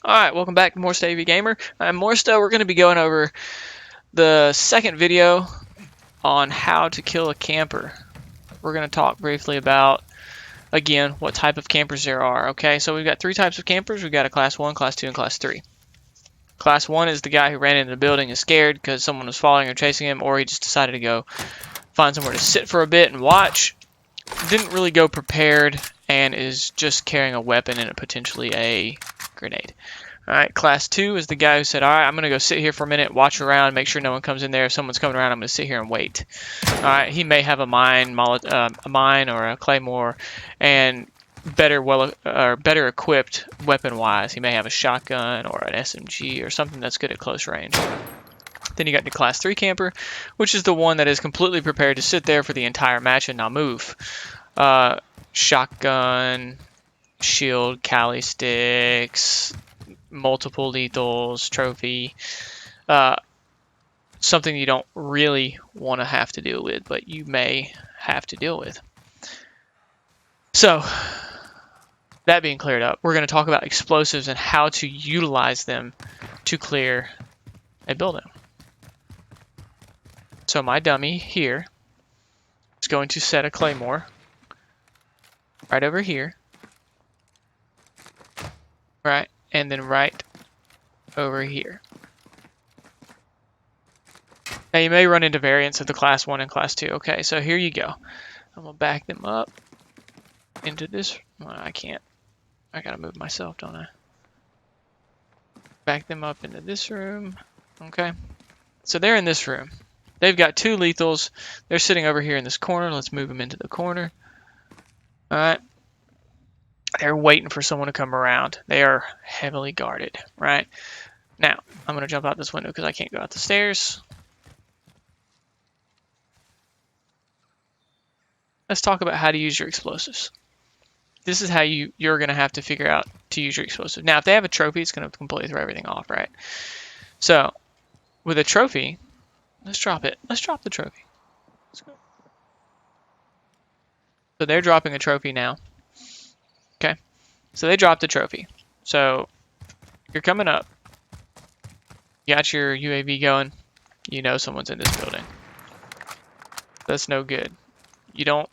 Alright, welcome back to More AV Gamer. I'm Morsta. We're going to be going over the second video on how to kill a camper. We're going to talk briefly about, again, what type of campers there are. Okay, so we've got three types of campers. We've got a Class 1, Class 2, and Class 3. Class 1 is the guy who ran into the building and is scared because someone was following or chasing him, or he just decided to go find somewhere to sit for a bit and watch. Didn't really go prepared and is just carrying a weapon and potentially a grenade. Alright, Class 2 is the guy who said, alright, I'm going to go sit here for a minute, watch around, make sure no one comes in there. If someone's coming around, I'm going to sit here and wait. Alright, he may have a mine or a claymore, and better equipped weapon-wise. He may have a shotgun or an SMG or something that's good at close range. Then you got the Class 3 camper, which is the one that is completely prepared to sit there for the entire match and not move. Shotgun, shield, Cali sticks, multiple lethals, trophy, something you don't really want to have to deal with, but you may have to deal with. So, that being cleared up, we're going to talk about explosives and how to utilize them to clear a building. So my dummy here is going to set a claymore right over here, right, and then right over here. Now you may run into variants of the Class 1 and Class 2. Okay, so here you go. I'm going to back them up into this. Well, I can't. I got to move myself, don't I? Back them up into this room. Okay, so they're in this room. They've got two lethals. They're sitting over here in this corner. Let's move them into the corner. All right. They're waiting for someone to come around. They are heavily guarded, right? Now, I'm going to jump out this window because I can't go out the stairs. Let's talk about how to use your explosives. This is how you're going to have to figure out to use your explosive. Now, if they have a trophy, it's going to completely throw everything off, right? So, with a trophy, let's drop it. Let's drop the trophy. Let's go. So they're dropping a trophy now. Okay. So they dropped the trophy. So you're coming up. You got your UAV going. You know someone's in this building. That's no good. You don't.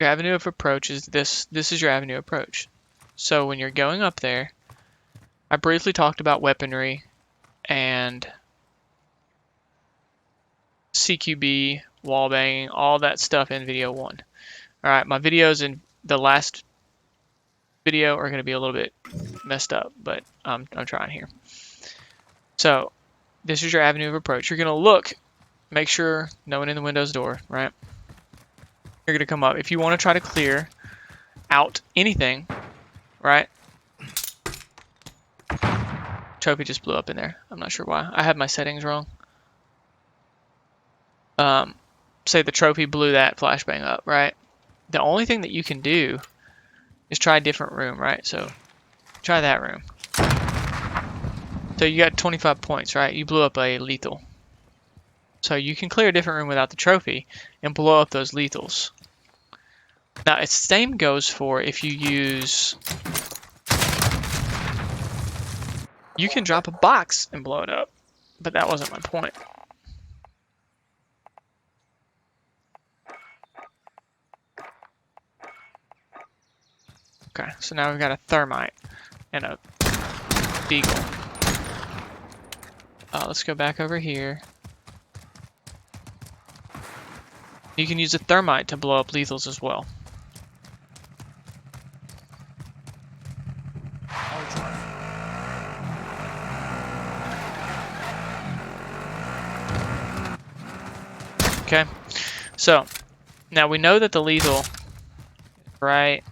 Your avenue of approach is this. This is your avenue of approach. So when you're going up there, I briefly talked about weaponry and CQB, wall banging, all that stuff in video 1. Alright, my videos in the last video are going to be a little bit messed up, but I'm trying here. So, this is your avenue of approach. You're going to look, make sure no one in the Windows door, right? You're going to come up. If you want to try to clear out anything, right? Trophy just blew up in there. I'm not sure why. I have my settings wrong. Say the trophy blew that flashbang up, right? The only thing that you can do is try a different room, right? So try that room. So you got 25 points, right? You blew up a lethal. So you can clear a different room without the trophy and blow up those lethals. Now, the same goes for if you use... You can drop a box and blow it up, but that wasn't my point. Okay, so now we've got a thermite and a deagle. Let's go back over here. You can use a thermite to blow up lethals as well. Okay, so now we know that the lethal is right.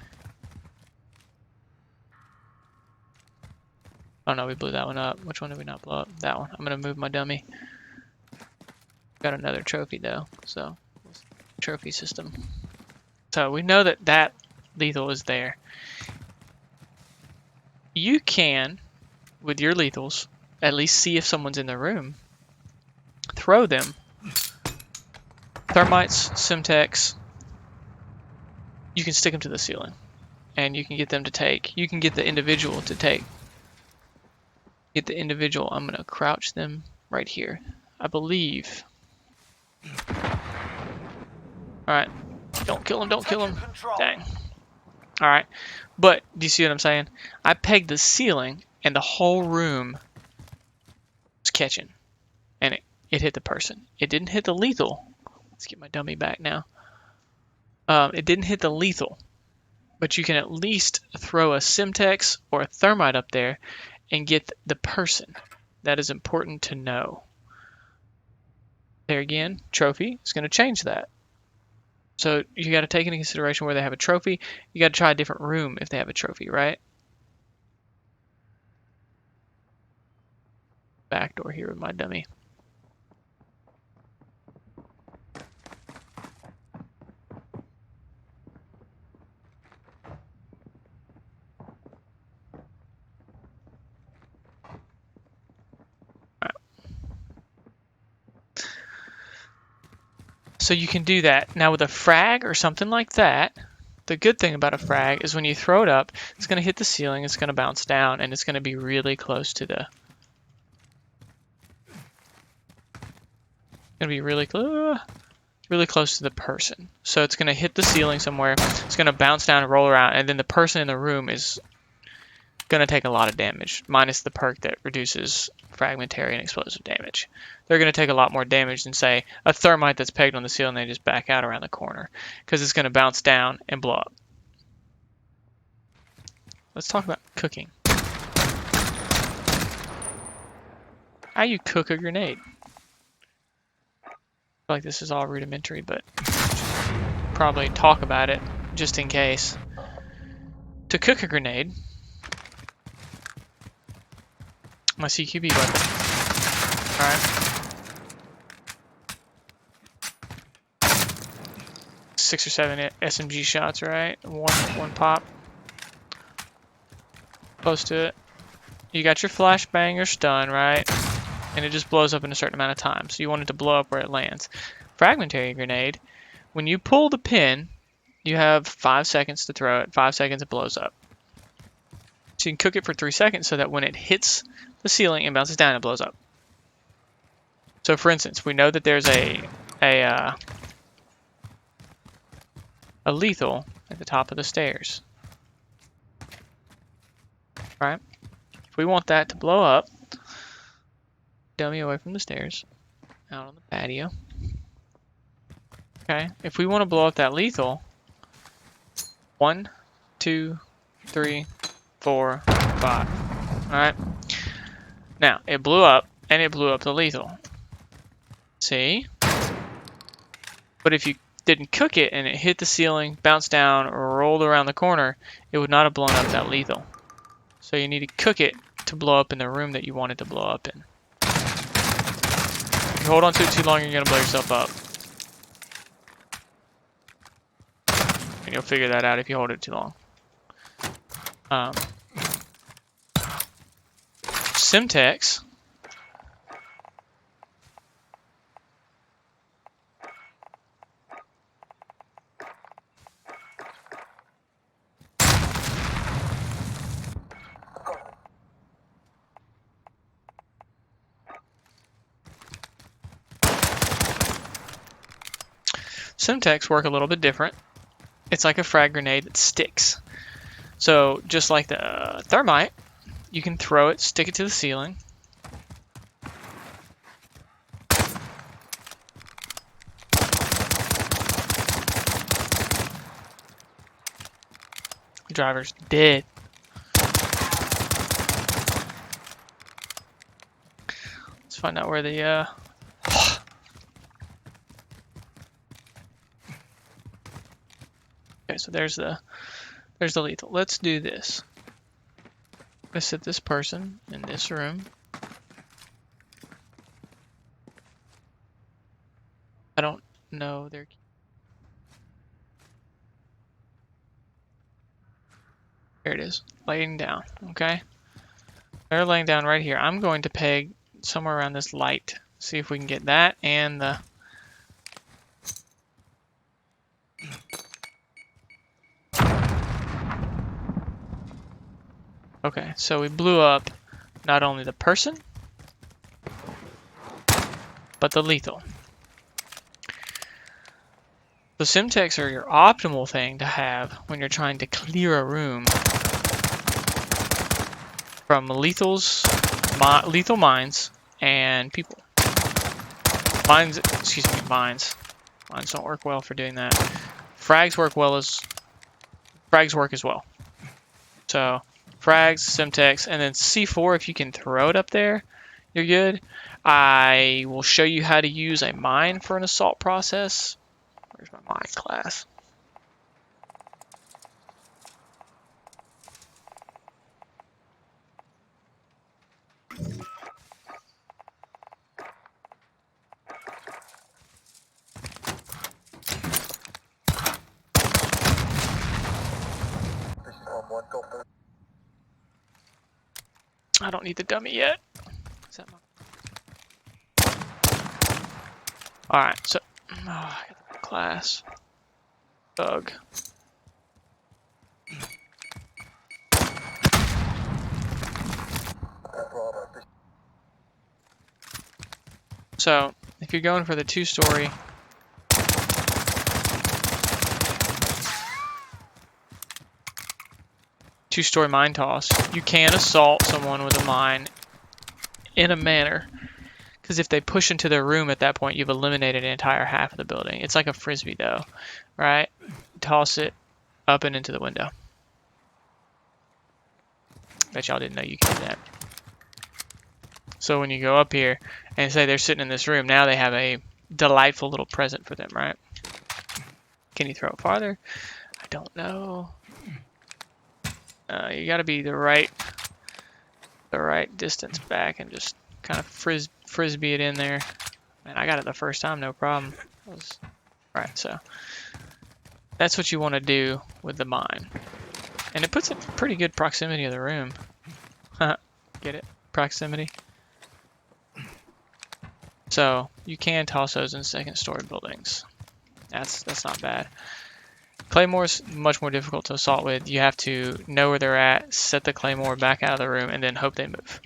Oh no, we blew that one up. Which one did we not blow up? That one. I'm gonna move my dummy. Got another trophy though, so trophy system. So we know that that lethal is there. You can, with your lethals, at least see if someone's in the room. Throw them. Thermites, Simtex. You can stick them to the ceiling, and you can get them to take. You can get the individual to take Get the individual. I'm gonna crouch them right here, I believe. Alright. Don't kill him, don't kill him. Dang. Alright. But, do you see what I'm saying? I pegged the ceiling, and the whole room was catching. And it hit the person. It didn't hit the lethal. Let's get my dummy back now. It didn't hit the lethal. But you can at least throw a Simtex or a thermite up there and get the person. That is important to know. There again, trophy is going to change that. So you got to take into consideration where they have a trophy. You got to try a different room if they have a trophy, right? Back door here with my dummy. So you can do that. Now with a frag or something like that, the good thing about a frag is when you throw it up, it's going to hit the ceiling, it's going to bounce down, and it's going to be really close to the... really close to the person. So it's going to hit the ceiling somewhere, it's going to bounce down and roll around, and then the person in the room is going to take a lot of damage, minus the perk that reduces fragmentary and explosive damage. They're going to take a lot more damage than, say, a thermite that's pegged on the ceiling and they just back out around the corner, because it's going to bounce down and blow up. Let's talk about cooking. How you cook a grenade. I feel like this is all rudimentary, but probably talk about it just in case. To cook a grenade, my CQB weapon. Alright. 6 or 7 SMG shots, right? One pop. Close to it. You got your flashbang or stun, right? And it just blows up in a certain amount of time. So you want it to blow up where it lands. Fragmentary grenade, when you pull the pin, you have 5 seconds to throw it. 5 seconds it blows up. So you can cook it for 3 seconds so that when it hits the ceiling and bounces down, it blows up. So for instance, we know that there's a lethal at the top of the stairs. Right? If we want that to blow up, dummy away from the stairs, out on the patio. Okay, if we want to blow up that lethal, 1, 2, 3, 4, 5. Alright. Now, it blew up, and it blew up the lethal. See? But if you didn't cook it, and it hit the ceiling, bounced down, or rolled around the corner, it would not have blown up that lethal. So you need to cook it to blow up in the room that you want it to blow up in. If you hold on to it too long, you're going to blow yourself up. And you'll figure that out if you hold it too long. Simtex. Simtex work a little bit different. It's like a frag grenade that sticks. So just like the thermite, you can throw it, stick it to the ceiling. The driver's dead. Let's find out where the okay, so there's the lethal. Let's do this. Let's set this person in this room. I don't know their... There it is, laying down, okay? They're laying down right here. I'm going to peg somewhere around this light. See if we can get that and the... Okay, so we blew up not only the person, but the lethal. The Simtex are your optimal thing to have when you're trying to clear a room from lethal mines and people. Mines don't work well for doing that. Frags work as well. So frags, Simtex, and then C4, if you can throw it up there, you're good. I will show you how to use a mine for an assault process. Where's my mine class? I don't need the dummy yet. Alright, so I got the class. Bug. So if you're going for the two-story mine toss, you can assault someone with a mine in a manner, because if they push into their room at that point, you've eliminated an entire half of the building. It's like a frisbee though, right? Toss it up and into the window. Bet y'all didn't know you could do that. So when you go up here and say they're sitting in this room, now they have a delightful little present for them, right? Can you throw it farther? I don't know. You got to be the right distance back and just kind of frisbee it in there. And I got it the first time, no problem. Right, so that's what you want to do with the mine. And it puts it in pretty good proximity of the room. Get it? Proximity. So you can toss those in second-story buildings. That's not bad. Claymore's much more difficult to assault with. You have to know where they're at, set the Claymore back out of the room, and then hope they move.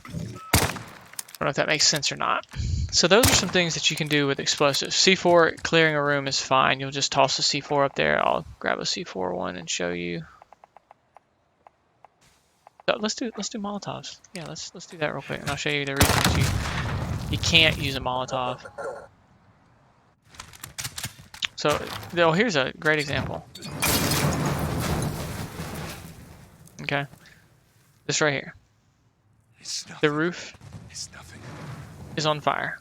I don't know if that makes sense or not. So those are some things that you can do with explosives. C4, clearing a room is fine. You'll just toss a C4 up there. I'll grab a C4 one and show you. So let's do Molotovs. Yeah, let's do that real quick, and I'll show you the reasons you can't use a Molotov. So, here's a great example. Okay, this right here. The roof is on fire.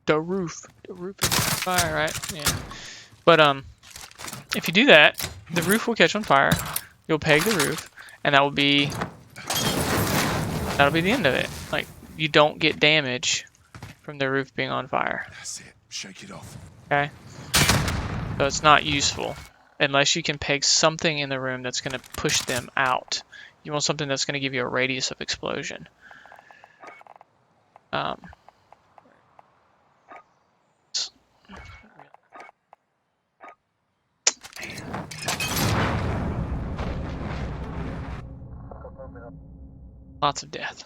The roof is on fire, right? Yeah. But if you do that, the roof will catch on fire. You'll peg the roof, and that'll be the end of it. Like, you don't get damage from the roof being on fire. That's it. Shake it off. Okay. So it's not useful unless you can peg something in the room that's going to push them out. You want something that's going to give you a radius of explosion. Lots of death.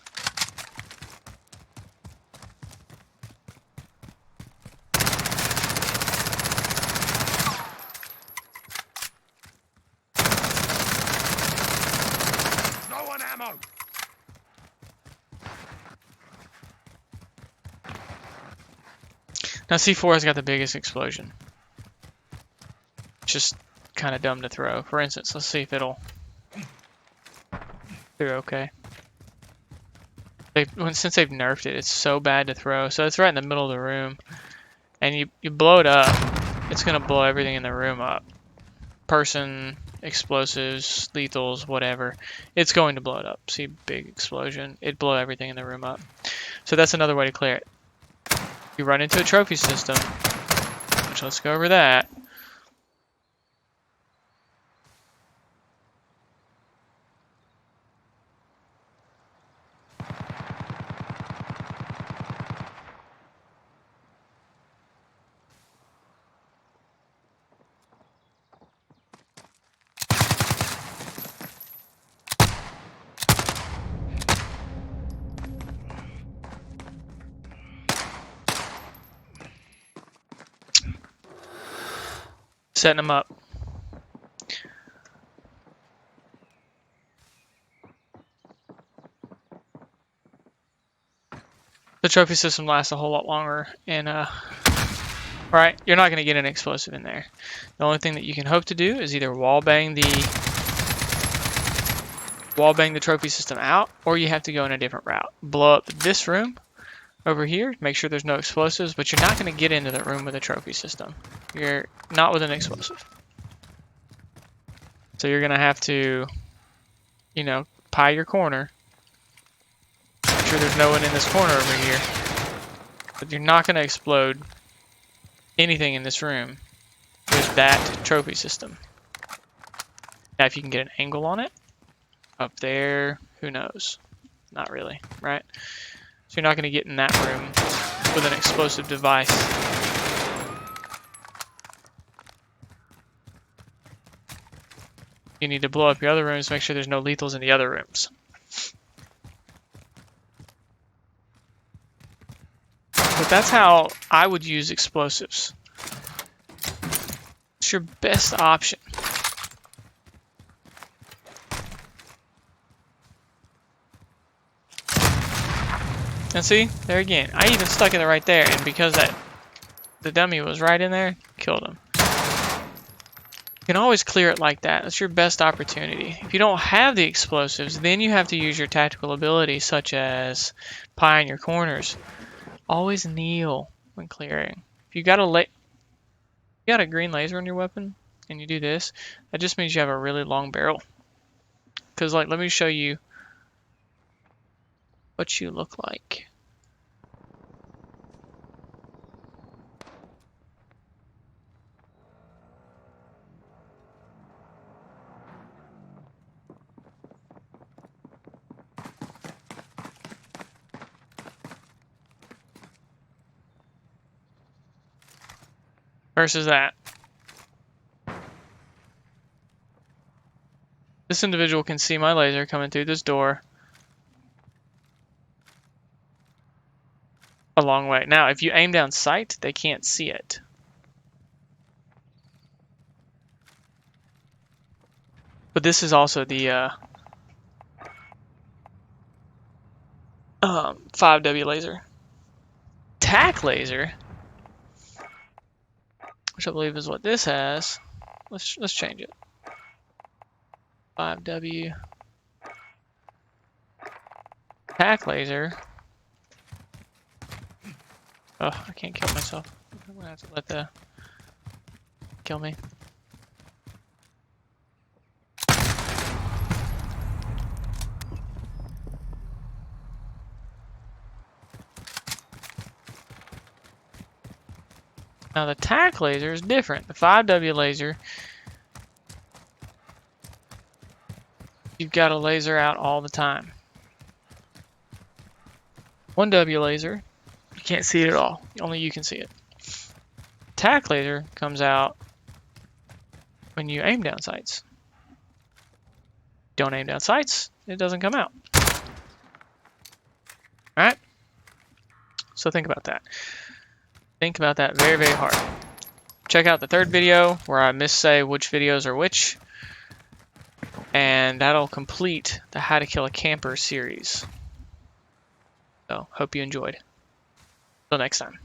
No one ammo. Now C4 has got the biggest explosion. It's just kind of dumb to throw. For instance, let's see if it'll do okay. Since they've nerfed it, it's so bad to throw. So it's right in the middle of the room, and you blow it up, it's gonna blow everything in the room up. Person, explosives, lethals, whatever. It's going to blow it up. See, big explosion. It'd blow everything in the room up. So that's another way to clear it. You run into a trophy system, which let's go over that. setting them up. The trophy system lasts a whole lot longer, and right, you're not going to get an explosive in there. The only thing that you can hope to do is either wall bang the trophy system out, or you have to go in a different route. Blow up this room over here, make sure there's no explosives, but you're not going to get into the room with a trophy system. You're not with an explosive. So you're going to have to, you know, pie your corner. Make sure there's no one in this corner over here. But you're not going to explode anything in this room with that trophy system. Now, if you can get an angle on it, up there, who knows? Not really, right? So you're not going to get in that room with an explosive device. You need to blow up your other rooms, make sure there's no lethals in the other rooms. But that's how I would use explosives. It's your best option. And see, there again, I even stuck it right there, and because the dummy was right in there, killed him. You can always clear it like that. That's your best opportunity. If you don't have the explosives, then you have to use your tactical abilities, such as pieing your corners. Always kneel when clearing. If you got a green laser on your weapon, and you do this, that just means you have a really long barrel. Because, like, let me show you what you look like. Versus that. This individual can see my laser coming through this door a long way. Now, if you aim down sight, they can't see it. But this is also the 5W laser. Tac laser, which I believe is what this has. Let's change it. 5W tac laser. Oh, I can't kill myself. I'm gonna have to let the kill me. Now the tac laser is different. The 5W laser, you've got a laser out all the time. 1W laser, you can't see it at all. Only you can see it. Tac laser comes out when you aim down sights. Don't aim down sights, it doesn't come out. Alright? So think about that. Think about that very, very hard. Check out the third video where I missay which videos are which. And that'll complete the How to Kill a Camper series. So, hope you enjoyed. Till next time.